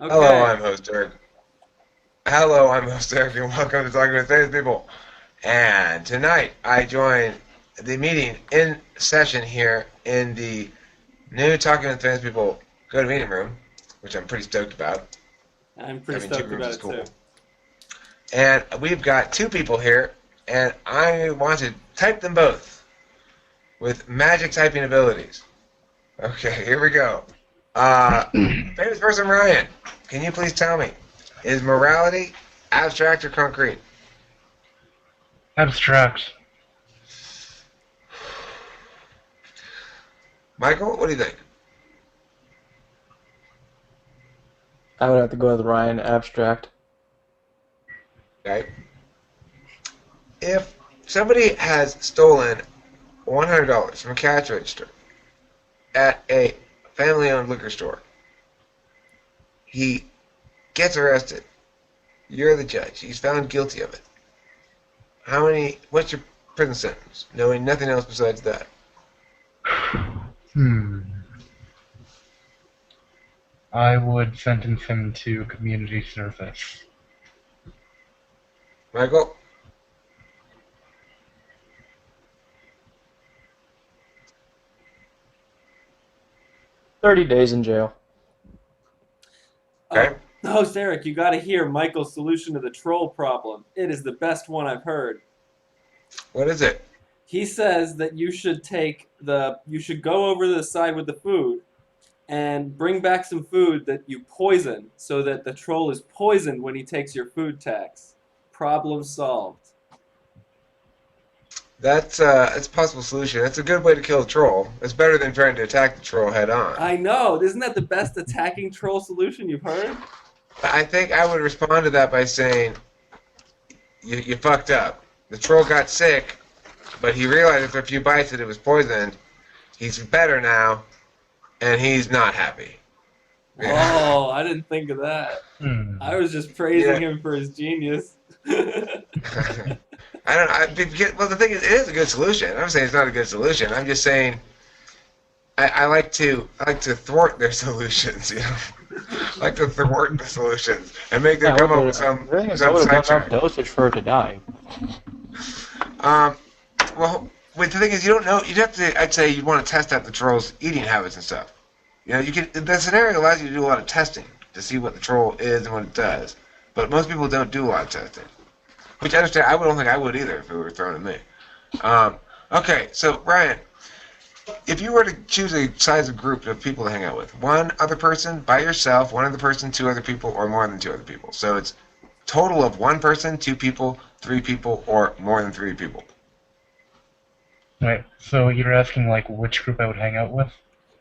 Hello, Okay. I'm host Eric. Hello, I'm host Eric, and welcome to Talking with Famous People. And tonight I join the meeting in session here in the new Talking with Famous People Go to Meeting Room, which I'm pretty stoked about. I'm pretty Having two stoked rooms about is it too. cool. And we've got two people here, and I want to type them both with magic typing abilities. Okay, here we go. Uh, Famous person Ryan, can you please tell me, is morality abstract or concrete? Abstract. Michael, what do you think? I would have to go with Ryan, abstract. Okay. If somebody has stolen $100 from a cash register at a family-owned liquor store, he gets arrested. You're the judge. He's found guilty of it. What's your prison sentence? Knowing nothing else besides that. Hmm. I would sentence him to community service. Michael? 30 days in jail. Okay. Host Eric, you got to hear Michael's solution to the troll problem. It is the best one I've heard. What is it? He says that you should go over to the side with the food and bring back some food that you poison so that the troll is poisoned when he takes your food tax. Problem solved. That's a possible solution. That's a good way to kill a troll. It's better than trying to attack the troll head on. I know. Isn't that the best attacking troll solution you've heard? I think I would respond to that by saying, you fucked up. The troll got sick, but he realized after a few bites that it was poisoned. He's better now, and he's not happy. Oh, I didn't think of that. Hmm. I was just praising Yeah. him for his genius. I don't. Well, the thing is, it is a good solution. I'm saying it's not a good solution. I'm just saying I like to thwart their solutions. I like to thwart the solutions and make them Yeah, come up would with some the thing is, I some would have done sidetrack. enough dosage for it to die. Um, well, the thing is, you don't know. You'd have to. I'd say you'd want to test out the troll's eating habits and stuff. You can. The scenario allows you to do a lot of testing to see what the troll is and what it does. But most people don't do a lot of testing. Which I understand. Don't think I would either if it were thrown at me. Okay, so Ryan, if you were to choose a size of group of people to hang out with, one other person by yourself, one other person, two other people, or more than two other people. So it's total of one person, two people, three people, or more than three people. Right. So you're asking like which group I would hang out with?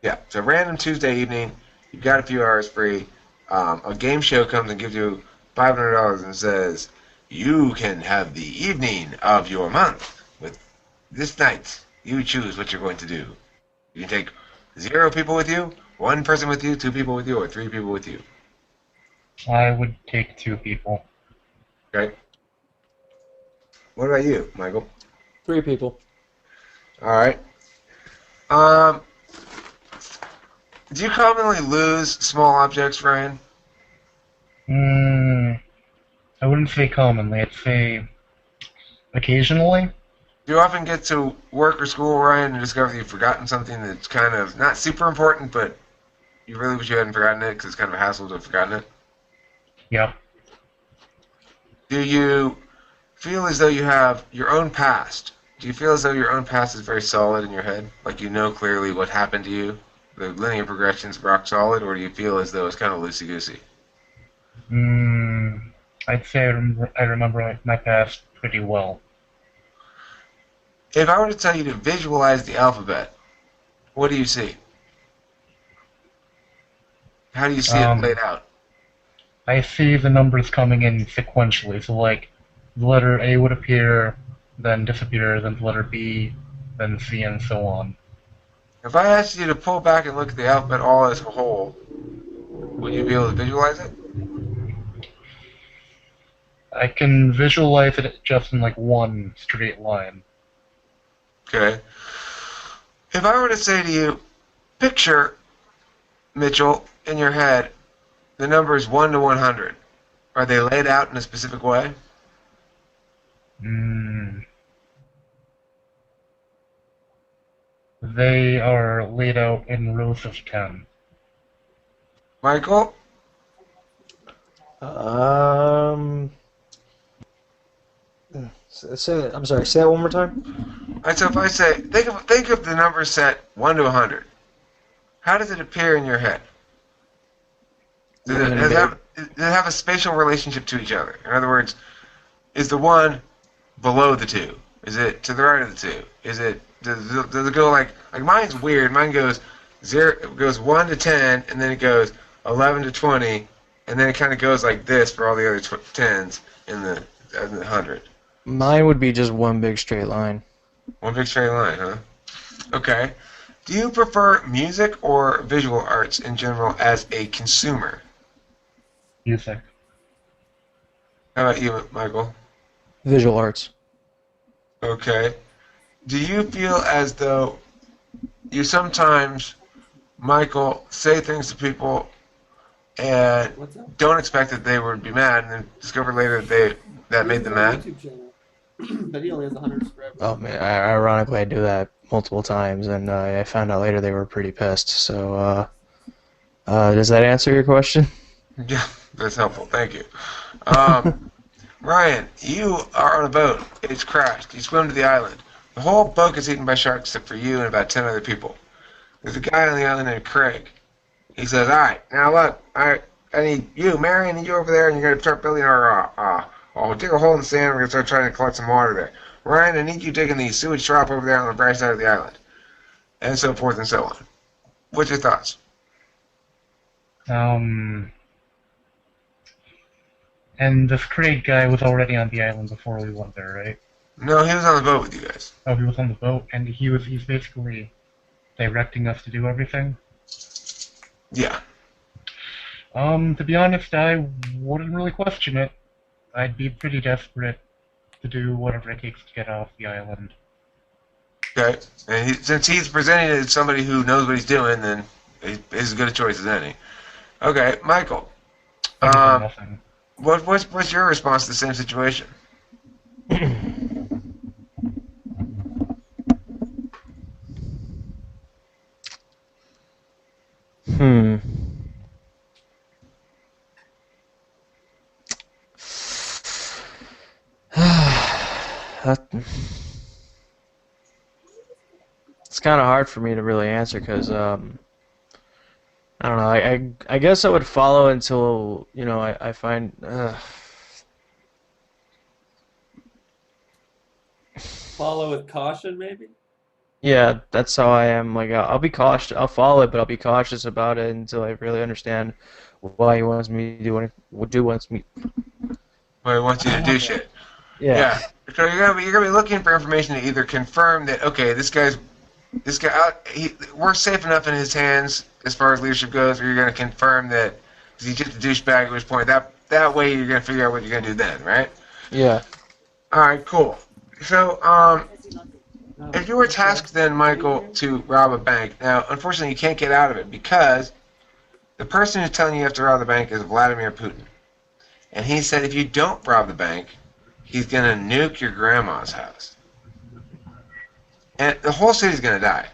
Yeah. So random Tuesday evening, you've got a few hours free. A game show comes and gives you $500 and says you can have the evening of your month with this night. You choose what you're going to do. You can take 0 people with you, 1 person with you, 2 people with you, or 3 people with you. I would take 2 people. Okay. What about you, Michael? 3 people. All right. Um, do you commonly lose small objects, Ryan? Hmm. I wouldn't say commonly. I'd say occasionally. Do you often get to work or school, Ryan, and discover that you've forgotten something that's kind of not super important, but you really wish you hadn't forgotten it because it's kind of a hassle to have forgotten it? Yeah. Do you feel as though you have your own past? Do you feel as though your own past is very solid in your head? Like you know clearly what happened to you? The linear progression's rock solid, or do you feel as though it's kind of loosey-goosey? Hmm. I'd say I remember my past pretty well. If I were to tell you to visualize the alphabet, what do you see? How do you see it laid Um. out? I see the numbers coming in sequentially. So like, the letter A would appear, then disappear, then the letter B, then C, and so on. If I asked you to pull back and look at the alphabet all as a whole, would you be able to visualize it? I can visualize it just in like one straight line. Okay. If I were to say to you, picture, Mitchell, in your head, the numbers 1 to 100, are they laid out in a specific way? They are laid out in rows of 10. Michael? I'm sorry. Say that one more time. Alright, so if I say, think of the number set 1 to 100, how does it appear in your head? Does it have a spatial relationship to each other? In other words, is the 1 below the 2? Is it to the right of the 2? Does it go like mine's weird. Mine goes 1 to 10, and then it goes 11 to 20, and then it kind of goes like this for all the other 10s in the 100. Mine would be just one big straight line. One big straight line, huh? Okay. Do you prefer music or visual arts in general as a consumer? Music. How about you, Michael? Visual arts. Okay. Do you feel as though you sometimes, Michael, say things to people and What's up? don't expect that they would be mad, and then discover later that made them mad? YouTube channel. But he only has 100 subscribers. Oh man, ironically I do that multiple times, and I found out later they were pretty pissed. So, does that answer your question? Yeah, that's helpful. Thank you. Ryan, you are on a boat. It's crashed. You swim to the island. The whole boat gets eaten by sharks except for you and about 10 other people. There's a guy on the island named Craig. He says, all right, now look, I need you, Mary, I need you over there, and you're going to start building our, I'll dig a hole in the sand, and we're going to start trying to collect some water there. Ryan, I need you digging the sewage drop over there on the very side of the island. And so forth and so on. What's your thoughts? And this Craig guy was already on the island before we went there, right? No, he was on the boat with you guys. Oh, he was on the boat, and he's basically directing us to do everything? Yeah. To be honest, I wouldn't really question it. I'd be pretty desperate to do whatever it takes to get off the island. Okay. And since he's presenting it as somebody who knows what he's doing, then he's as good a choice as any. Okay, Michael. Nothing. What's your response to the same situation? It's kind of hard for me to really answer because I don't know. I guess I would follow until I find. Follow with caution, maybe? Yeah, that's how I am. Like I'll be cautious. I'll follow it, but I'll be cautious about it until I really understand why he wants me to wants me. Well, he wants you to do shit. Yeah. So you're gonna be looking for information to either confirm that okay, this guy, we're safe enough in his hands as far as leadership goes, or you're gonna confirm that he's just a douchebag at which point that way you're gonna figure out what you're gonna do then, right? Yeah. All right, cool. So if you were tasked then, Michael, to rob a bank, now unfortunately you can't get out of it because the person who's telling you have to rob the bank is Vladimir Putin, and he said if you don't rob the bank, he's gonna nuke your grandma's house. And the whole city's going to die.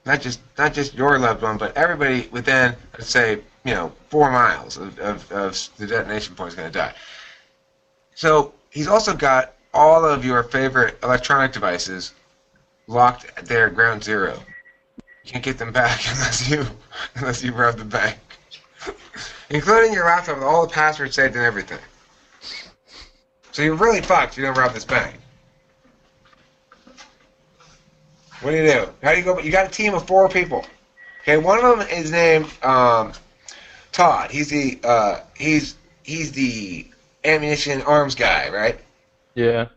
Not just your loved one, but everybody within, let's say, 4 miles of the detonation point is going to die. So he's also got all of your favorite electronic devices locked there at ground zero. You can't get them back unless you rob the bank. Including your laptop with all the passwords saved and everything. So you're really fucked if you don't rob this bank. What do you do? How do you go? You got a team of 4 people. Okay, one of them is named Todd. He's the ammunition arms guy, right? Yeah.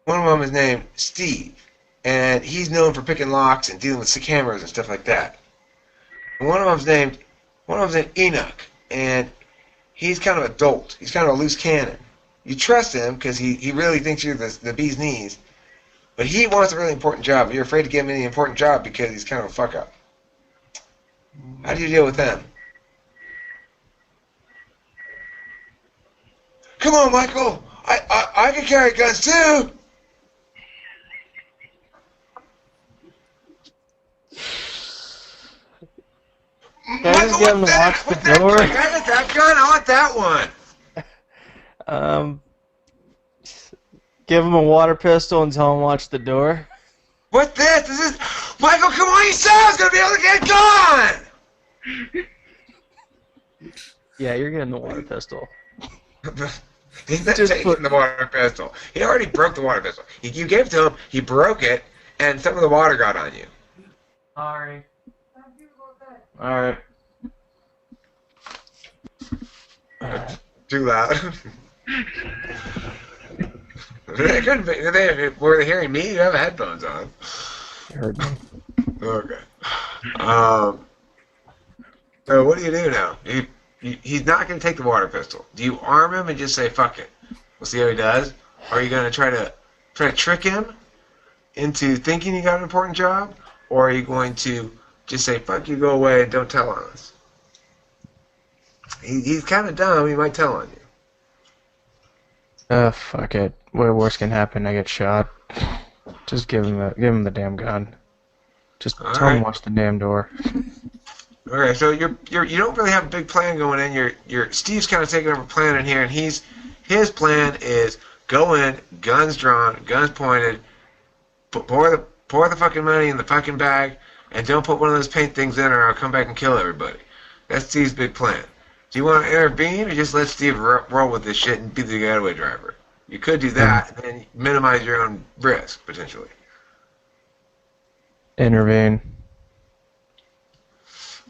One of them is named Steve, and he's known for picking locks and dealing with cameras and stuff like that. And one of them's named Enoch, and he's kind of a dolt. He's kind of a loose cannon. You trust him because he really thinks you're the bee's knees. But he wants a really important job. You're afraid to give him any important job because he's kind of a fuck-up. How do you deal with them? Come on, Michael. I can carry guns too. Can I just get him to watch the door? Can I get that gun? I want that one. Um, give him a water pistol and tell him to watch the door. What's this? This is Michael. Come on, you said I was gonna be able to get a gun. Yeah, you're getting the water pistol. He's not Just taking put- the water pistol. He already broke the water pistol. You gave it to him. He broke it, and some of the water got on you. Sorry. Alright. Too loud. They couldn't be, were they hearing me? You have headphones on. You heard me. Okay. So what do you do now? He's not going to take the water pistol. Do you arm him and just say fuck it? We'll see how he does. Or are you going to try to trick him into thinking you got an important job? Or are you going to just say fuck you, go away, and don't tell on us? He's kind of dumb. He might tell on you. Fuck it. What worse can happen? I get shot. Just give him the damn gun. Just All tell him right. to watch the damn door. Okay, so you don't really have a big plan going in. Steve's kind of taking over plan in here, and his plan is go in, guns drawn, guns pointed, pour the fucking money in the fucking bag, and don't put one of those paint things in, or I'll come back and kill everybody. That's Steve's big plan. Do you want to intervene, or just let Steve roll with this shit and be the getaway driver? You could do that, and then minimize your own risk potentially. Intervene.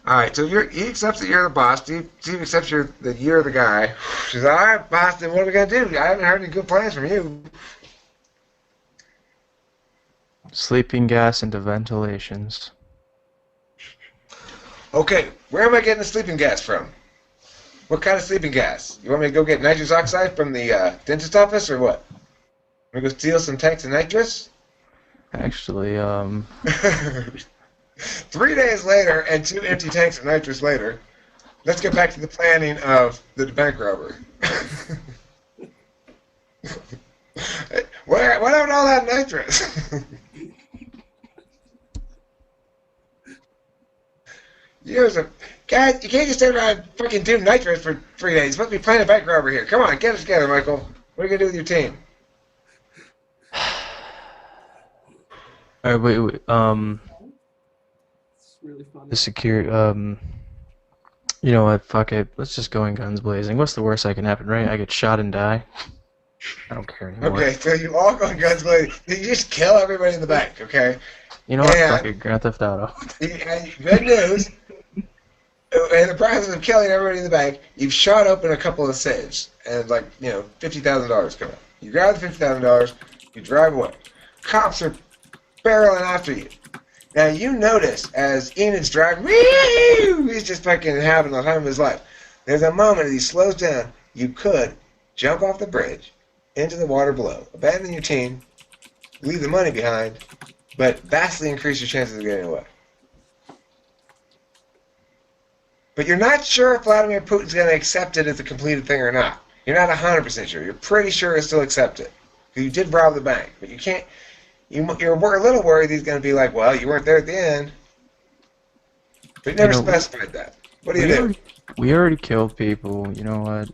All right, so he accepts that you're the boss. Steve accepts that you're the guy. She says, all right, boss, then what are we going to do? I haven't heard any good plans from you. Sleeping gas into ventilations. Okay, where am I getting the sleeping gas from? What kind of sleeping gas? You want me to go get nitrous oxide from the dentist office, or what? Want me to go steal some tanks of nitrous? Actually, 3 days later, and 2 empty tanks of nitrous later, let's get back to the planning of the bank robbery. What happened to all that nitrous? Guys, you can't just sit around and fucking do nitrous for 3 days. You're supposed to be planning a bank robbery here. Come on, get it together, Michael. What are you going to do with your team? alright, wait. It's really funny. The security. You know what? Fuck it. Let's just go in guns blazing. What's the worst that can happen, right? I get shot and die. I don't care anymore. Okay, so you all go in guns blazing. You just kill everybody in the bank, okay? You know what? And- Fuck it. Grand Theft Auto. And good news. In the process of killing everybody in the bank, you've shot open a couple of safes, and $50,000 come out. You grab the $50,000, you drive away. Cops are barreling after you. Now you notice as Enid's driving, woo, he's just fucking having the time of his life. There's a moment as he slows down, you could jump off the bridge into the water below, abandon your team, leave the money behind, but vastly increase your chances of getting away. But you're not sure if Vladimir Putin's going to accept it as a completed thing or not. You're not 100% sure. You're pretty sure he'll still accept it. You did rob the bank, but you can't. You're a little worried he's going to be like, well, you weren't there at the end. But he never specified that. What do you do? We already killed people. You know what?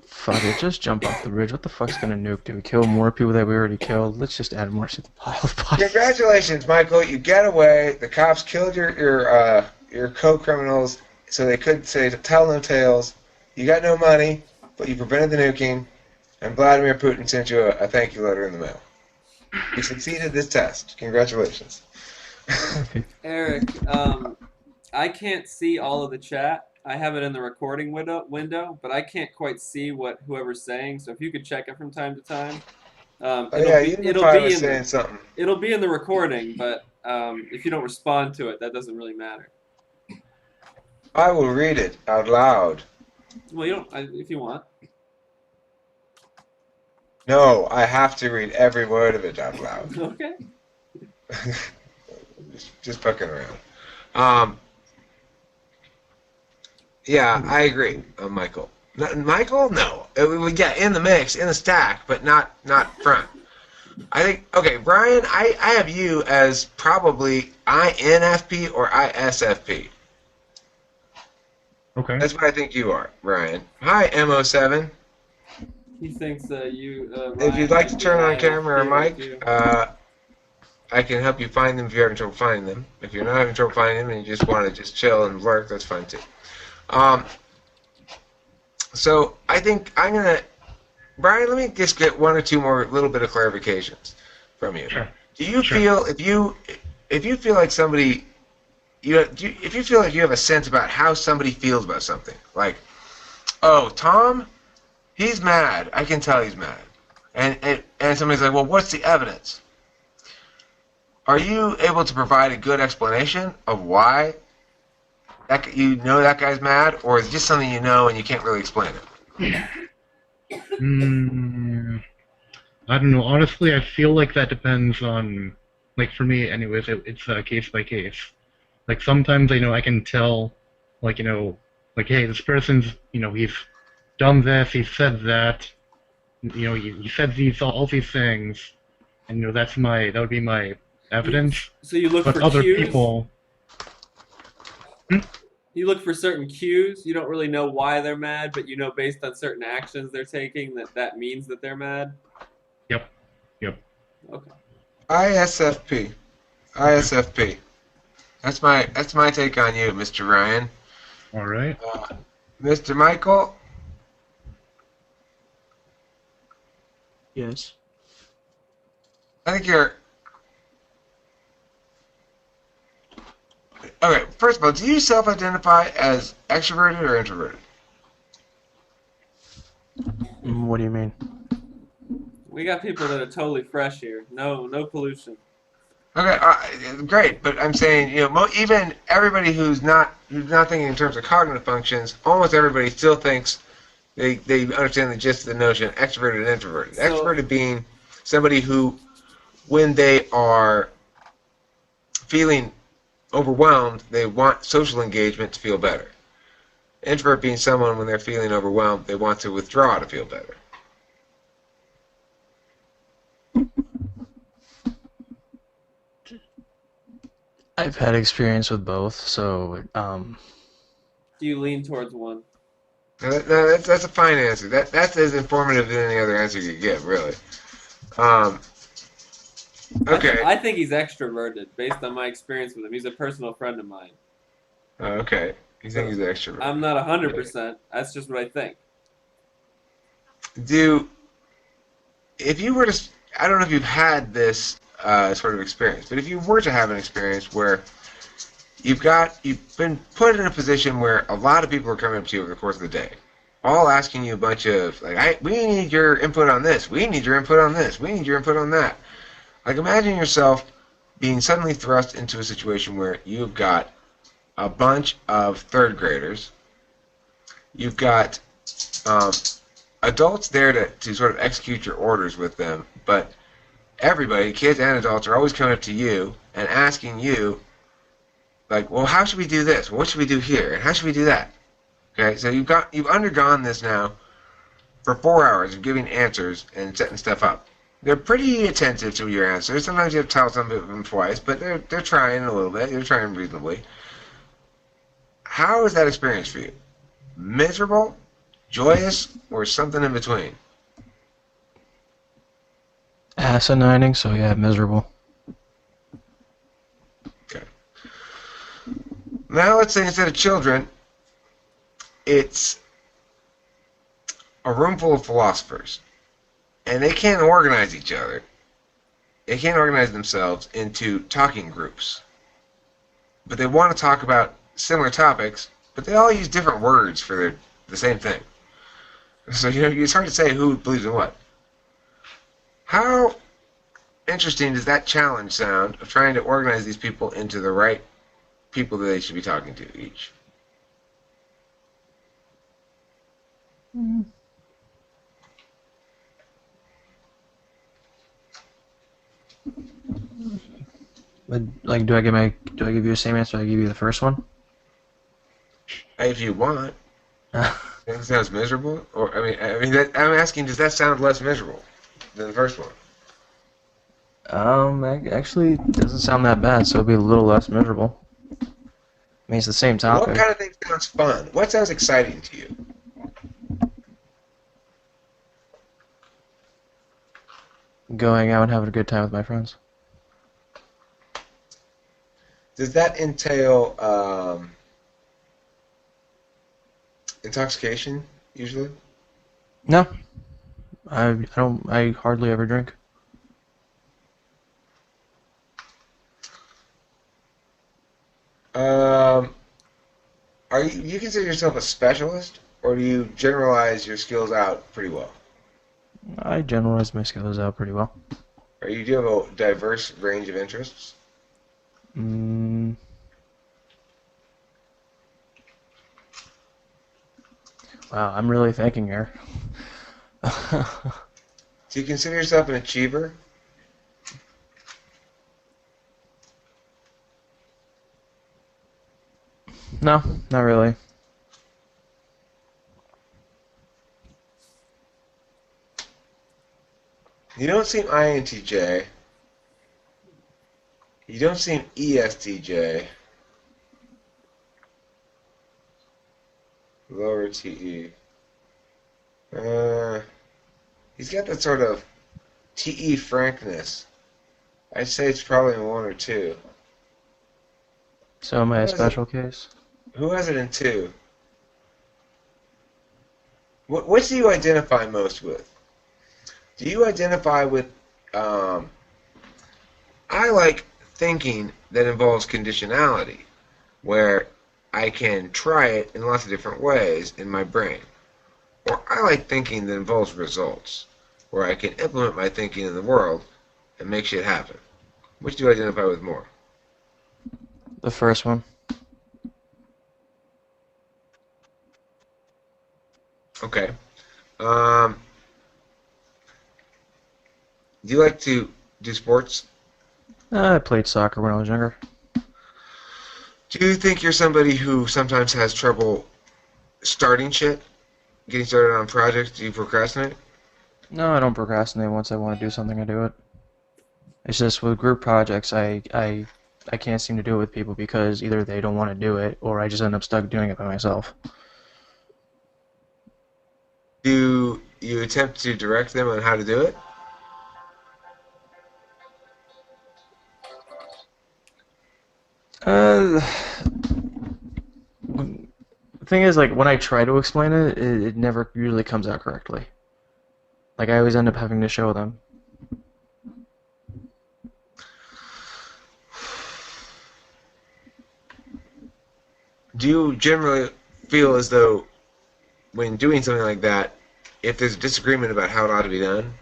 Fuck it. Just jump off the bridge. What the fuck's gonna nuke? Do we kill more people that we already killed? Let's just add more to the pile of bodies. Congratulations, Michael. You get away. The cops killed your co-criminals, so they couldn't tell no tales. You got no money, but you prevented the nuking, and Vladimir Putin sent you a thank you letter in the mail. You succeeded this test. Congratulations. Eric, I can't see all of the chat. I have it in the recording window, but I can't quite see what whoever's saying. So if you could check it from time to time, it'll be in the recording. But if you don't respond to it, that doesn't really matter. I will read it out loud. Well, you don't if you want. No, I have to read every word of it out loud. Okay. just fucking around. Yeah, I agree, Michael. Michael, no. We get in the mix, in the stack, but not front. I think, okay, Brian, I have you as probably INFP or ISFP. Okay. That's what I think you are, Brian. Hi, MO7. He thinks you, If Ryan, you'd like to might be an turn on camera or INFP like mic, you. I can help you find them if you're having trouble finding them. If you're not having trouble finding them and you just want to just chill and lurk, that's fine too. Um, so I think I'm gonna, Brian. Let me just get one or two more little bit of clarifications from you. Sure. Do you Sure. feel if you feel like somebody if you feel like you have a sense about how somebody feels about something, like, oh, Tom, he's mad. I can tell he's mad, and somebody's like, well, what's the evidence? Are you able to provide a good explanation of why that you know that guy's mad, or is it just something you know and you can't really explain it? Mm, I don't know. Honestly, I feel like that depends on, like for me, anyways. It's case by case. Like sometimes, I can tell, like like hey, this person's, he's done this, he said that, he said all these things, and that would be my evidence. So you look But for other cues. people, hmm? You look for certain cues. You don't really know why they're mad, but you know based on certain actions they're taking that means that they're mad. Yep, yep. Okay. ISFP, Okay. ISFP. That's my take on you, Mr. Ryan. All right. Mr. Michael, Yes. I think you're okay. First of all, do you self-identify as extroverted or introverted? What do you mean? We got people that are totally fresh here. No pollution. Okay, great. But I'm saying, even everybody who's not thinking in terms of cognitive functions, almost everybody still thinks they understand the gist of the notion extroverted and introverted. So Extroverted being somebody who, when they are feeling overwhelmed, they want social engagement to feel better. Introvert being someone when they're feeling overwhelmed, they want to withdraw to feel better. I've had experience with both, so do you lean towards one? No, that's a fine answer. That's as informative as any other answer you could give, really. Um, okay. I think he's extroverted based on my experience with him. He's a personal friend of mine. Okay. You think he's an extrovert? I'm not 100%. That's just what I think. If you were to, I don't know if you've had this sort of experience, but if you were to have an experience where you've been put in a position where a lot of people are coming up to you over the course of the day, all asking you a bunch of, like, we need your input on this, we need your input on this, we need your input on that. Like, imagine yourself being suddenly thrust into a situation where you've got a bunch of third graders, you've got adults there to sort of execute your orders with them, but everybody, kids and adults, are always coming up to you and asking you, like, well, how should we do this? What should we do here? And how should we do that? Okay, so you've undergone this now for 4 hours of giving answers and setting stuff up. They're pretty attentive to your answers. Sometimes you have to tell some of them twice, but they're trying a little bit. They're trying reasonably. How is that experience for you? Miserable, joyous, or something in between? Asinining, so yeah, miserable. Okay. Now let's say instead of children, it's a room full of philosophers, and they can't organize each other. They can't organize themselves into talking groups, but they want to talk about similar topics, but they all use different words for the same thing. So it's hard to say who believes in what. How interesting does that challenge sound of trying to organize these people into the right people that they should be talking to each? But like, do I give you the same answer I gave you the first one? if you want. That sounds miserable. Or I'm asking, does that sound less miserable than the first one? Actually, it doesn't sound that bad, so it'll be a little less miserable. I mean, it's the same What topic. kind of thing sounds fun? What sounds exciting to you? Going out and having a good time with my friends. Does that entail intoxication usually? No, I don't. I hardly ever drink. Um, are you consider yourself a specialist, or do you generalize your skills out pretty well? I generalize my skills out pretty well. Or you do have a diverse range of interests? Mm, wow, I'm really thinking here. Do you consider yourself an achiever? No, not really. You don't seem INTJ. You don't seem ESTJ. Lower TE. He's got that sort of TE frankness. I'd say it's probably in one or two. So am I Who a has it? special case? Who has it in two? Which do you identify most with? Do you identify with? Um, I like thinking that involves conditionality, where I can try it in lots of different ways in my brain. Or I like thinking that involves results, where I can implement my thinking in the world and make shit happen. Which do you identify with more? The first one. Okay. Um, do you like to do sports? I played soccer when I was younger. Do you think you're somebody who sometimes has trouble starting shit? Getting started on projects? Do you procrastinate? No, I don't procrastinate. Once I want to do something, I do it. It's just with group projects, I can't seem to do it with people because either they don't want to do it or I just end up stuck doing it by myself. Do you attempt to direct them on how to do it? The thing is, like, when I try to explain it, it never usually comes out correctly. Like, I always end up having to show them. Do you generally feel as though when doing something like that, if there's a disagreement about how it ought to be done,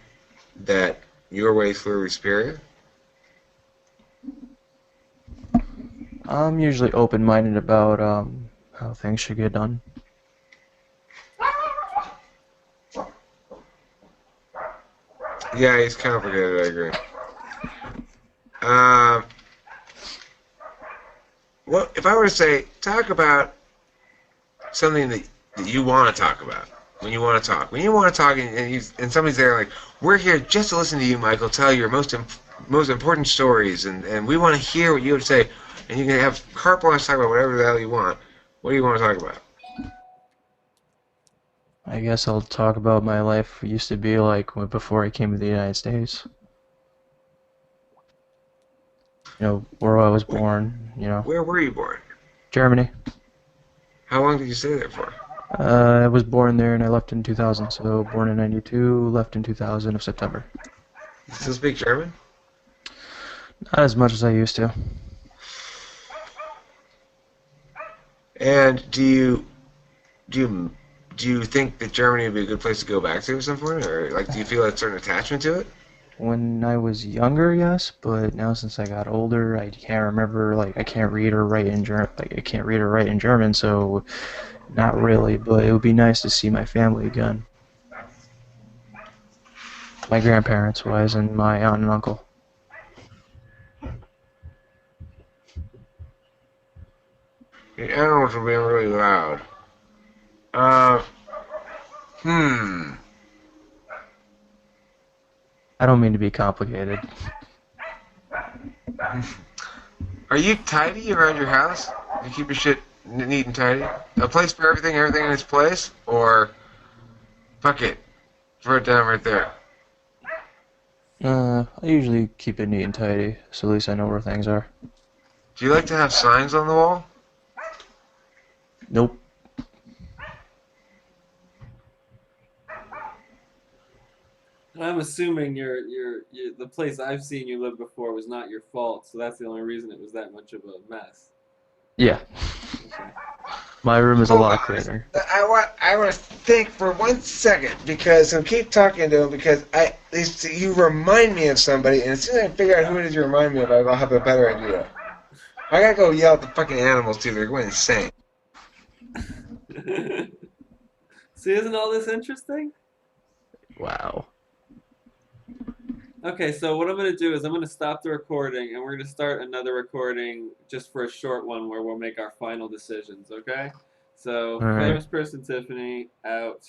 that your way is clearly superior? I'm usually open-minded about how things should get done. Yeah, he's complicated, I agree. Um, well, if I were to say, talk about something that you want to talk about, when you want to talk. When you want to talk and somebody's there like, we're here just to listen to you, Michael, tell your most important stories, and we want to hear what you have to say, and you can have carte blanche to talk about whatever the hell you want. What do you want to talk about? I guess I'll talk about my life used to be like before I came to the United States. You know, where I was born, you know, Where were you born? Germany. How long did you stay there for? I was born there and I left in 2000, so born in 92, left in 2000 of September. You still speak German? Not as much as I used to. And do you think that Germany would be a good place to go back to at some point, or like do you feel a certain attachment to it? When I was younger, yes, but now since I got older, I can't remember, like, I can't read or write in German, like, I can't read or write in German, so not really, but it would be nice to see my family again. My grandparents was, and my aunt and uncle. The animals are being really loud. Uh, hmm. I don't mean to be complicated. Are you tidy around your house? You keep your shit neat and tidy? A place for everything in its place? Or, fuck it, throw it down right there? I usually keep it neat and tidy, so at least I know where things are. Do you like to have signs on the wall? Nope. And I'm assuming the place I've seen you live before was not your fault, so that's the only reason it was that much of a mess. Yeah. Okay. My room is a Hold lot on. cleaner. I want to think for 1 second because I'll keep talking to him because you remind me of somebody, and as soon as I figure out who it is you remind me of, I'll have a better idea. I gotta go yell at the fucking animals too. They're going insane. See, isn't all this interesting? Wow. Okay, so what I'm going to do is I'm going to stop the recording and we're going to start another recording just for a short one where we'll make our final decisions, okay? So, All right. famous person Tiffany, out.